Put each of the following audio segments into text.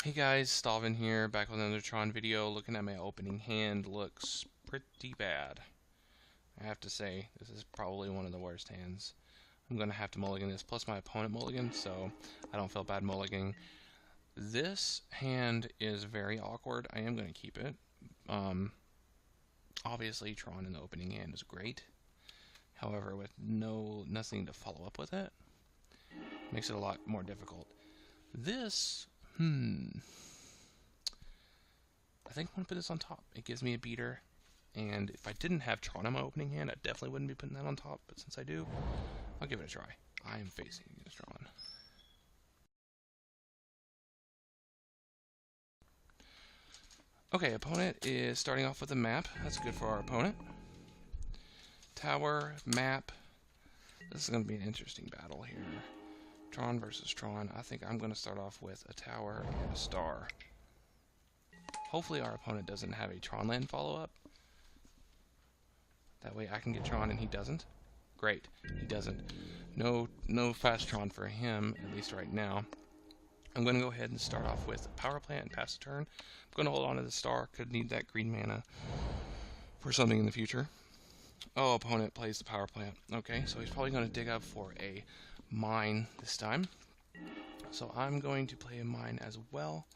Hey guys, Stalvin here, back with another Tron video. Looking at my opening hand, looks pretty bad. I have to say, this is probably one of the worst hands. I'm going to have to mulligan this, plus my opponent mulligan, so I don't feel bad mulliganing. This hand is very awkward. I am going to keep it. Obviously, Tron in the opening hand is great. However, with nothing to follow up with it, makes it a lot more difficult. This, I think I'm going to put this on top. It gives me a beater, and if I didn't have Tron in my opening hand, I definitely wouldn't be putting that on top, but since I do, I'll give it a try. I am facing against Tron. Okay, opponent is starting off with a map. That's good for our opponent. Tower, map. This is going to be an interesting battle here. Tron versus Tron. I think I'm going to start off with a tower and a star. Hopefully our opponent doesn't have a Tron land follow-up. That way I can get Tron and he doesn't. Great, he doesn't. No fast Tron for him, at least right now. I'm going to go ahead and start off with a power plant and pass the turn. I'm going to hold on to the star. Could need that green mana for something in the future. Oh, opponent plays the power plant. Okay, so he's probably going to dig up for a mine this time. So I'm going to play a mine as well.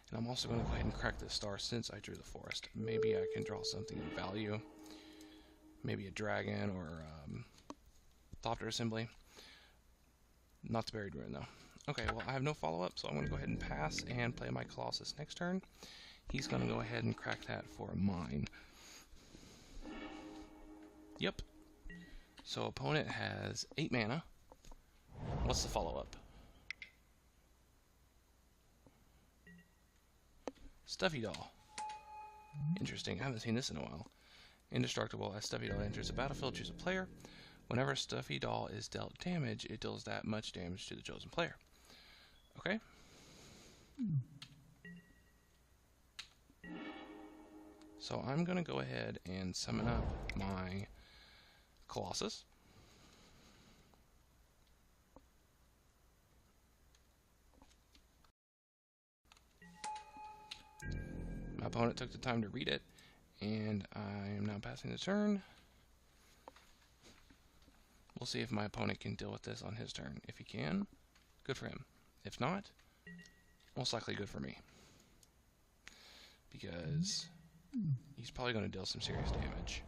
And I'm also going to go ahead and crack the star since I drew the forest. Maybe I can draw something of value. Maybe a dragon or Thopter Assembly. Not the Buried Ruin, though. Okay, well, I have no follow-up, so I'm going to go ahead and pass and play my Colossus next turn. He's going to go ahead and crack that for a mine. Yep. So opponent has 8 mana. What's the follow-up? Stuffy Doll. Interesting, I haven't seen this in a while. Indestructible. As Stuffy Doll enters the battlefield, choose a player. Whenever Stuffy Doll is dealt damage, it deals that much damage to the chosen player. Okay. So I'm going to go ahead and summon up my Colossus. My opponent took the time to read it, and I am now passing the turn. We'll see if my opponent can deal with this on his turn. If he can, good for him. If not, most likely good for me. Because he's probably going to deal some serious damage.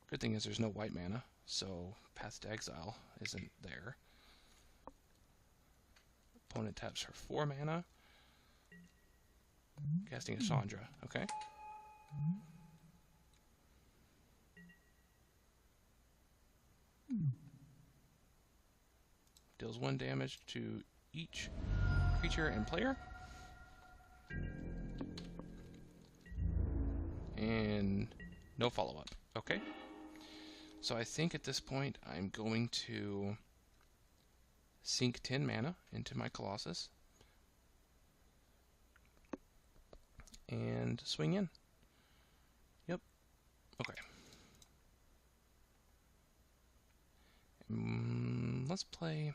Good thing is there's no white mana, so Path to Exile isn't there. Opponent taps for 4 mana. Casting a Chandra, okay. Deals 1 damage to each creature and player. And no follow-up. Okay. So I think at this point I'm going to sink 10 mana into my Colossus and swing in. Yep. Okay. Let's play.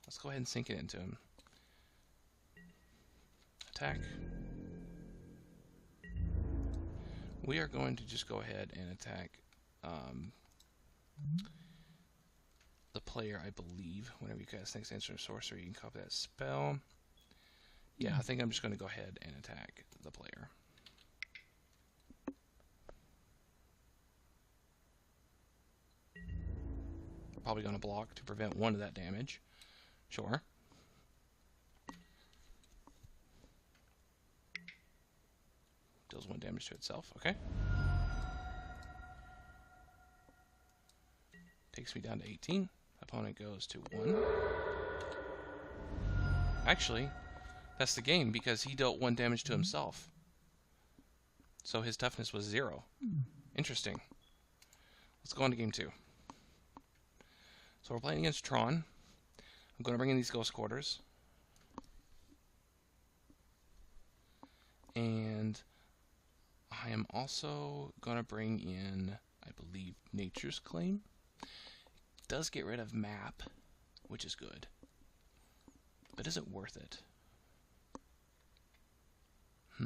Let's go ahead and sink it into him. Attack. We are going to just go ahead and attack the player, I believe. Whenever you cast next instant or sorcery, you can copy that spell. Yeah, I think I'm just going to go ahead and attack the player. Probably going to block to prevent 1 of that damage. Sure. Deals 1 damage to itself. Okay. Takes me down to 18. Opponent goes to 1. Actually, that's the game because he dealt 1 damage to himself. So his toughness was 0. Interesting. Let's go on to game 2. So we're playing against Tron. I'm going to bring in these Ghost Quarters. And I am also going to bring in, I believe, Nature's Claim. does get rid of map, which is good. But is it worth it? I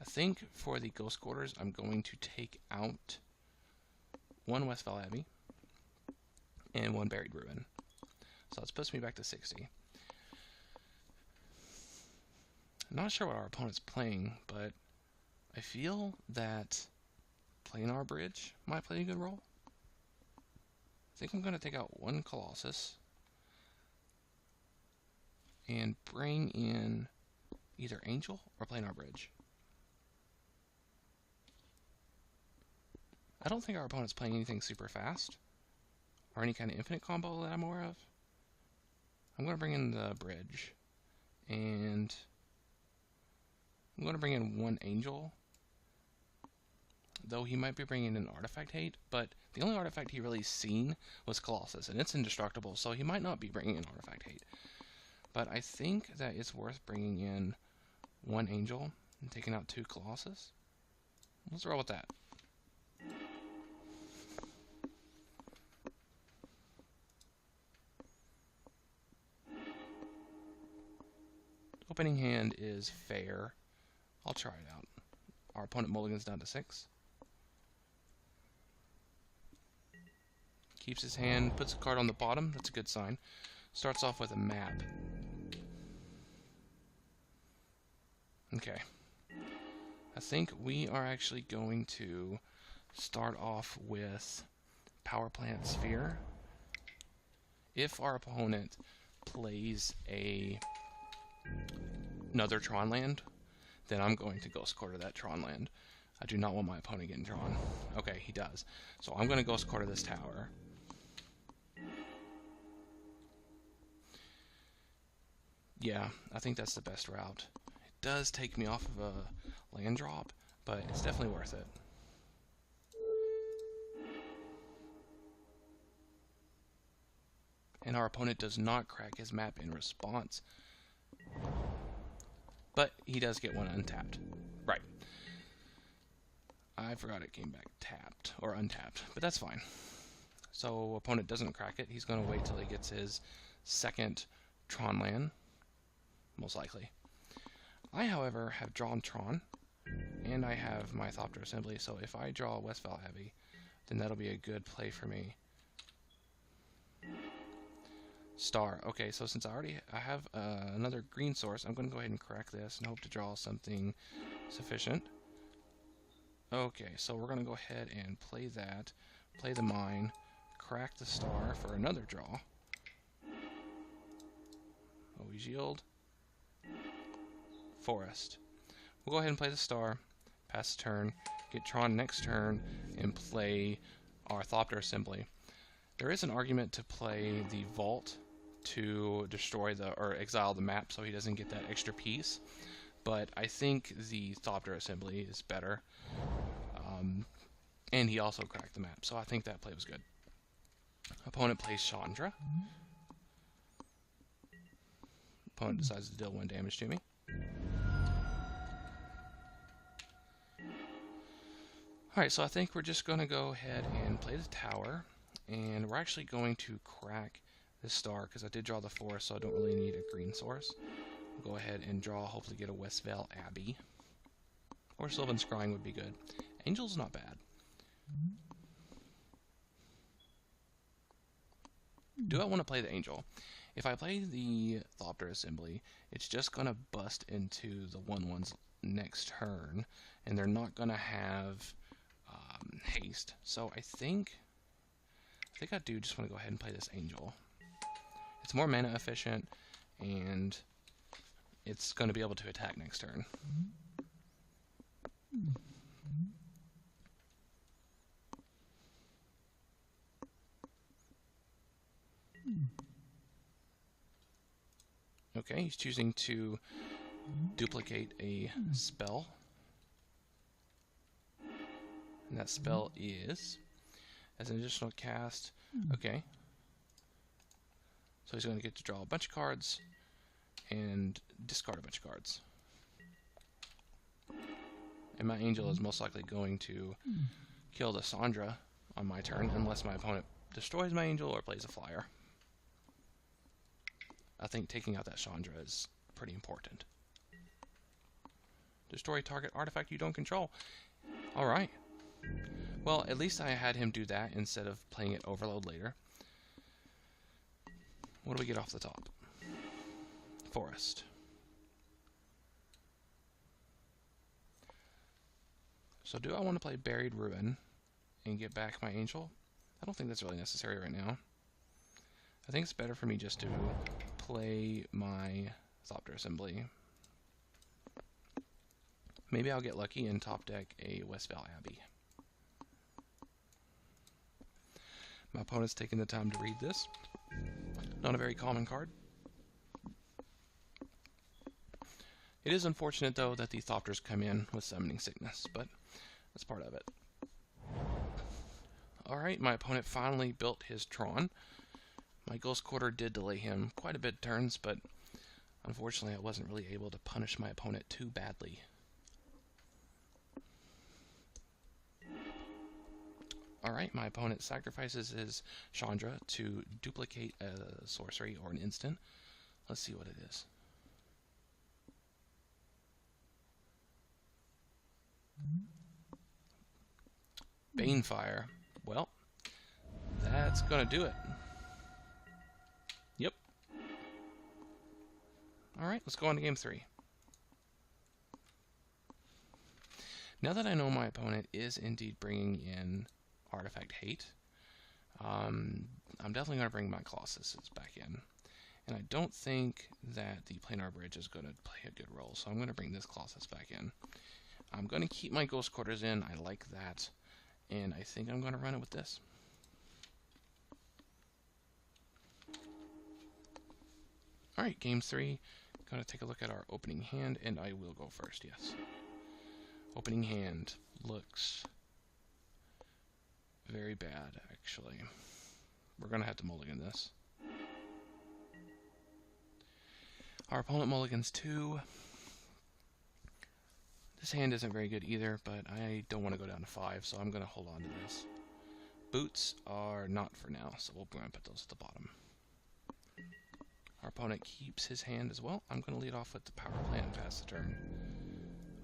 think for the Ghost Quarters, I'm going to take out 1 Westfall Abbey and 1 Buried Ruin. So that puts me back to 60. I'm not sure what our opponent's playing, but I feel that Planar Bridge might play a good role. I think I'm going to take out 1 Colossus and bring in either Angel or Planar Bridge. I don't think our opponent's playing anything super fast or any kind of infinite combo that I'm aware of. I'm going to bring in the Bridge, and I'm going to bring in 1 Angel, though he might be bringing in Artifact Hate, but the only artifact he really seen was Colossus, and it's indestructible, so he might not be bringing in Artifact Hate. But I think that it's worth bringing in 1 Angel and taking out 2 Colossus. Let's roll with that. Opening hand is fair. I'll try it out. Our opponent mulligans down to 6. Keeps his hand, puts a card on the bottom. That's a good sign. Starts off with a map. Okay. I think we are actually going to start off with Power Plant Sphere. If our opponent plays another Tron land, then I'm going to Ghost Quarter that Tron land. I do not want my opponent getting Tron. Okay, he does. So I'm going to Ghost Quarter this tower. Yeah, I think that's the best route. It does take me off of a land drop, but it's definitely worth it. And our opponent does not crack his map in response. But he does get 1 untapped. Right. I forgot it came back tapped, or untapped, but that's fine. So opponent doesn't crack it. He's going to wait till he gets his 2nd Tron land, most likely. I, however, have drawn Tron, and I have my Thopter Assembly, so if I draw Westfall Abbey, then that'll be a good play for me. Star. Okay, so since I have another green source, I'm going to go ahead and crack this and hope to draw something sufficient. Okay, so we're going to go ahead and play that, play the mine, crack the star for another draw. Always yield. Forest. We'll go ahead and play the star, pass the turn, get Tron next turn, and play our Thopter Assembly. There is an argument to play the Vault to destroy or exile the map so he doesn't get that extra piece, but I think the Thopter Assembly is better. And he also cracked the map, so I think that play was good. Opponent plays Chandra. Opponent decides to deal 1 damage to me. Alright, so I think we're just going to go ahead and play the tower, and we're actually going to crack this star, because I did draw the forest, so I don't really need a green source. We'll go ahead and draw, hopefully get a Westvale Abbey. Or Sylvan Scrying would be good. Angel's not bad. Do I want to play the Angel? If I play the Thopter Assembly, it's just going to bust into the 1/1s next turn, and they're not going to have haste. So I think I do just want to go ahead and play this Angel. It's more mana efficient, and it's going to be able to attack next turn. Okay, he's choosing to duplicate a spell. And that spell is, as an additional cast, okay. So he's going to get to draw a bunch of cards and discard a bunch of cards. And my Angel is most likely going to kill the Sandra on my turn, unless my opponent destroys my angel or plays a flyer. I think taking out that Chandra is pretty important. Destroy target artifact you don't control. Alright. Well, at least I had him do that instead of playing it Overload later. What do we get off the top? Forest. So do I want to play Buried Ruin and get back my angel? I don't think that's really necessary right now. I think it's better for me just to play my Thopter Assembly. Maybe I'll get lucky and top deck a Westvale Abbey. My opponent's taking the time to read this. Not a very common card. It is unfortunate, though, that the Thopters come in with Summoning Sickness, but that's part of it. Alright, my opponent finally built his Tron. My Ghost Quarter did delay him quite a bit of turns, but unfortunately I wasn't really able to punish my opponent too badly. Alright, my opponent sacrifices his Chandra to duplicate a sorcery or an instant. Let's see what it is. Banefire. Well, that's gonna do it. Yep. Alright, let's go on to game 3. Now that I know my opponent is indeed bringing in Artifact Hate, I'm definitely going to bring my Colossuses back in. And I don't think that the Planar Bridge is going to play a good role, so I'm going to bring this Colossus back in. I'm going to keep my Ghost Quarters in, I like that, and I think I'm going to run it with this. Alright, game 3. Going to take a look at our opening hand, and I will go first, yes. Opening hand looks very bad, actually. We're going to have to mulligan this. Our opponent mulligans 2. This hand isn't very good either, but I don't want to go down to 5, so I'm going to hold on to this. Boots are not for now, so we're going to put those at the bottom. Our opponent keeps his hand as well. I'm going to lead off with the power plant and pass the turn.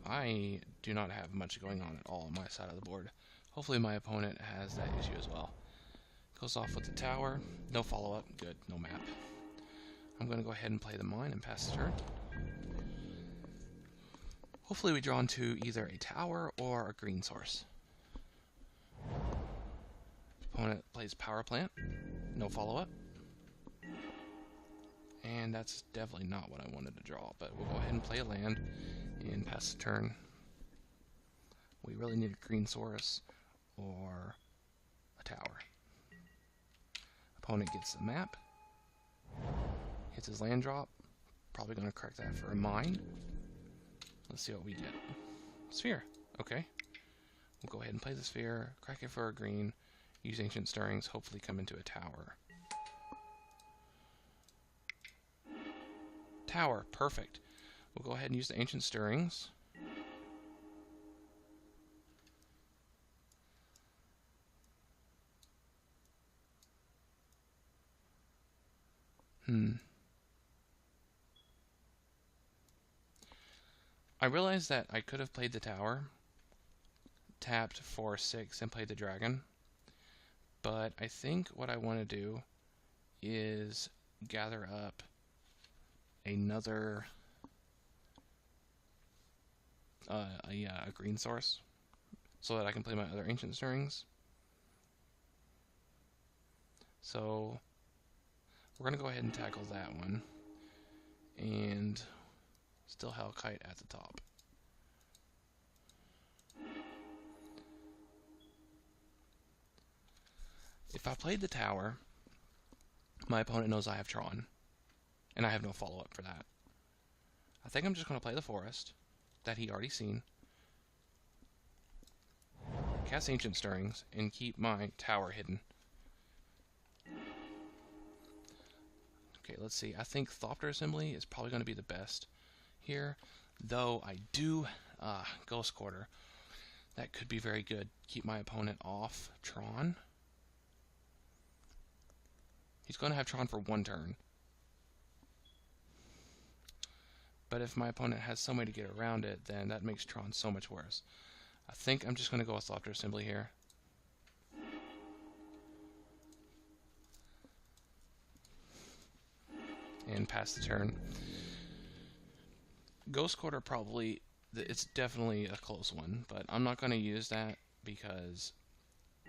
I do not have much going on at all on my side of the board. Hopefully my opponent has that issue as well. Goes off with the tower. No follow-up. Good. No map. I'm going to go ahead and play the mine and pass the turn. Hopefully we draw into either a tower or a green source. Opponent plays power plant. No follow-up. And that's definitely not what I wanted to draw, but we'll go ahead and play a land and pass the turn. We really need a green source or a tower. Opponent gets the map, hits his land drop, probably going to correct that for a mine. Let's see what we get. Sphere. Okay. We'll go ahead and play the sphere, crack it for a green, use Ancient Stirrings, hopefully come into a tower. Tower. Perfect. We'll go ahead and use the Ancient Stirrings. I realized that I could have played the tower, tapped for 6 and played the dragon, but I think what I want to do is gather up another a green source so that I can play my other Ancient Stirrings. So we're going to go ahead and tackle that one. And still Hellkite at the top. If I played the tower, my opponent knows I have Tron. And I have no follow-up for that. I think I'm just going to play the forest that he already seen. Cast Ancient Stirrings and keep my tower hidden. Okay, let's see. I think Thopter Assembly is probably going to be the best here, though I do Ghost Quarter. That could be very good. Keep my opponent off Tron. He's going to have Tron for one turn. But if my opponent has some way to get around it, then that makes Tron so much worse. I think I'm just going to go with Thopter Assembly here. And pass the turn. Ghost Quarter probably, it's definitely a close one, but I'm not going to use that because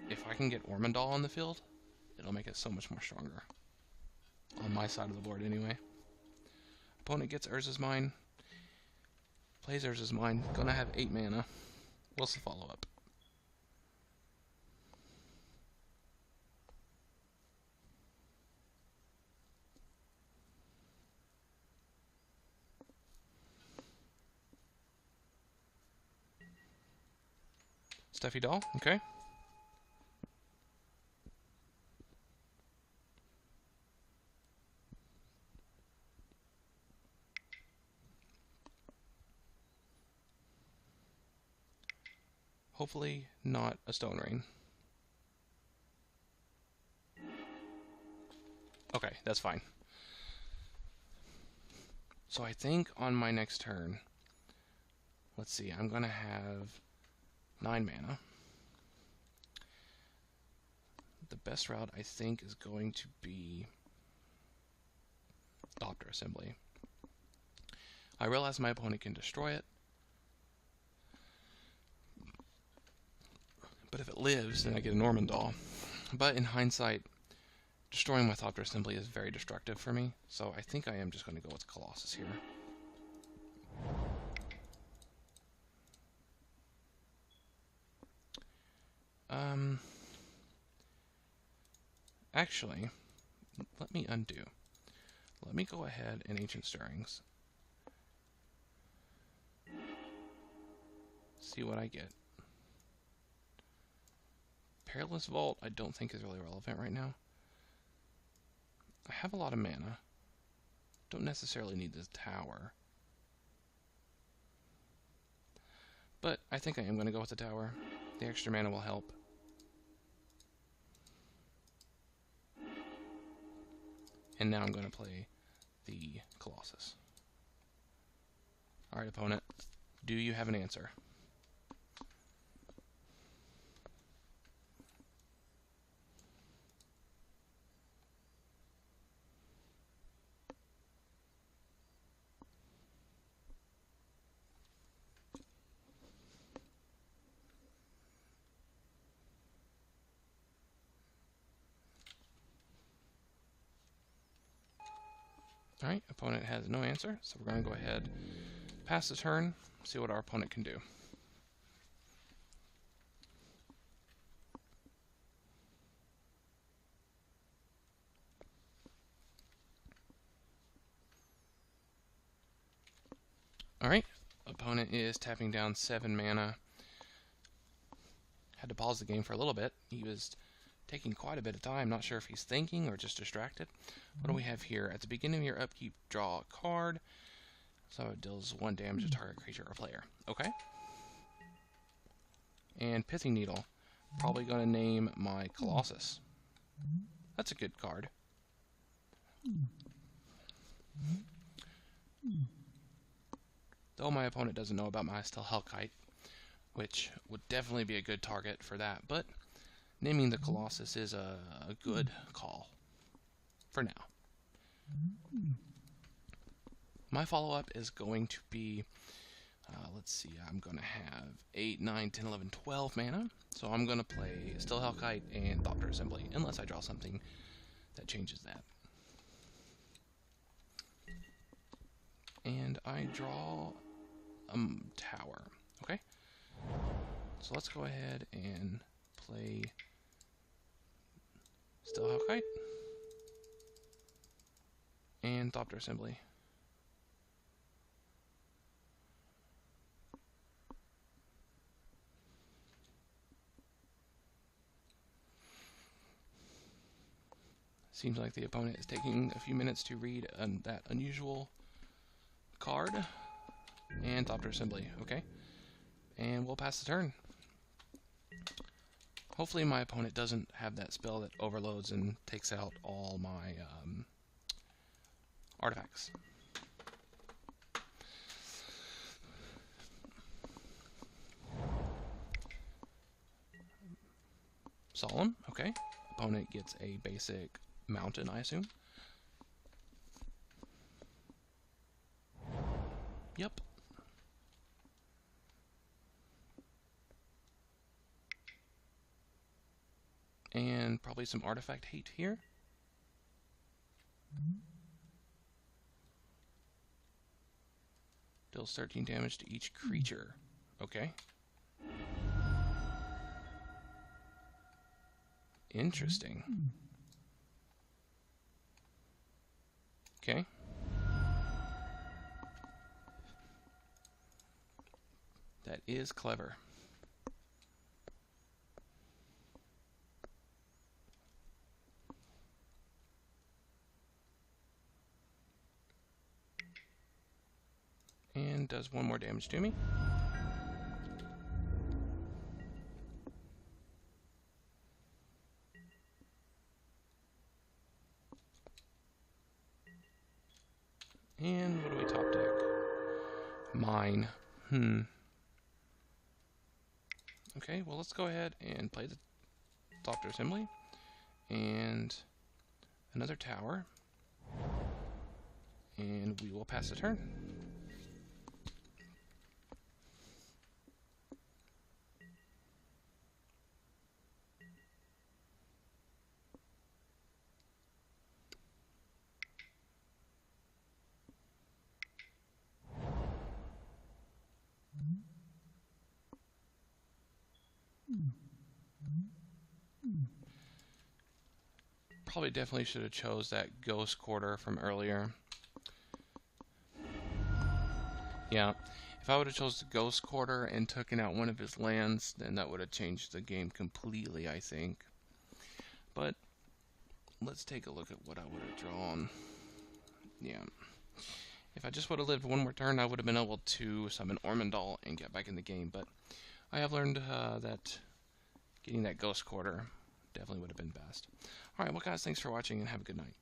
if I can get Ormondal on the field, it'll make it so much more stronger. On my side of the board anyway. Opponent gets Urza's Mine. Plays Urza's Mine. Gonna have 8 mana. What's the follow-up? Stuffy Doll, okay. Hopefully not a Stone Rain. Okay, that's fine. So I think on my next turn, let's see, I'm going to have 9 mana. The best route, I think, is going to be Thopter Assembly. I realize my opponent can destroy it, but if it lives, then I get a Normandahl. But in hindsight, destroying my Thopter Assembly is very destructive for me, so I think I am just going to go with Colossus here. Actually, let me undo. Let me go ahead and Ancient Stirrings. See what I get. Perilous Vault I don't think is really relevant right now. I have a lot of mana. Don't necessarily need this tower. But I think I am going to go with the tower. The extra mana will help. And now I'm going to play the Colossus. Alright, opponent. Do you have an answer? Alright, opponent has no answer, so we're going to go ahead, pass the turn, see what our opponent can do. Alright, opponent is tapping down 7 mana. Had to pause the game for a little bit. He was taking quite a bit of time. Not sure if he's thinking or just distracted. What do we have here? At the beginning of your upkeep, draw a card. So it deals 1 damage to target creature or player. Okay. And Pithing Needle. Probably going to name my Colossus. That's a good card. Though my opponent doesn't know about my Still Hellkite, which would definitely be a good target for that, but naming the Colossus is a good call for now. My follow-up is going to be, let's see, I'm going to have 8, 9, 10, 11, 12 mana. So I'm going to play Still Hellkite and Thopter Assembly, unless I draw something that changes that. And I draw a tower, okay? So let's go ahead and play Still Hellkite and Thopter Assembly. Seems like the opponent is taking a few minutes to read that unusual card and Thopter Assembly, okay? And we'll pass the turn. Hopefully my opponent doesn't have that spell that overloads and takes out all my artifacts. Solemn, okay. Opponent gets a basic mountain, I assume. Yep. And probably some artifact hate here. Deals 13 damage to each creature. Okay. Interesting. Okay. That is clever. And does 1 more damage to me. And what do we top deck? Mine. Okay, well let's go ahead and play the Doctor Assembly. And another tower. And we will pass the turn. Probably definitely should have chose that Ghost Quarter from earlier. Yeah, if I would have chose the Ghost Quarter and taken out one of his lands, then that would have changed the game completely, I think. But let's take a look at what I would have drawn. Yeah. If I just would have lived one more turn, I would have been able to summon Ormondal and get back in the game. But I have learned that getting that Ghost Quarter definitely would have been best. Alright, well guys, thanks for watching and have a good night.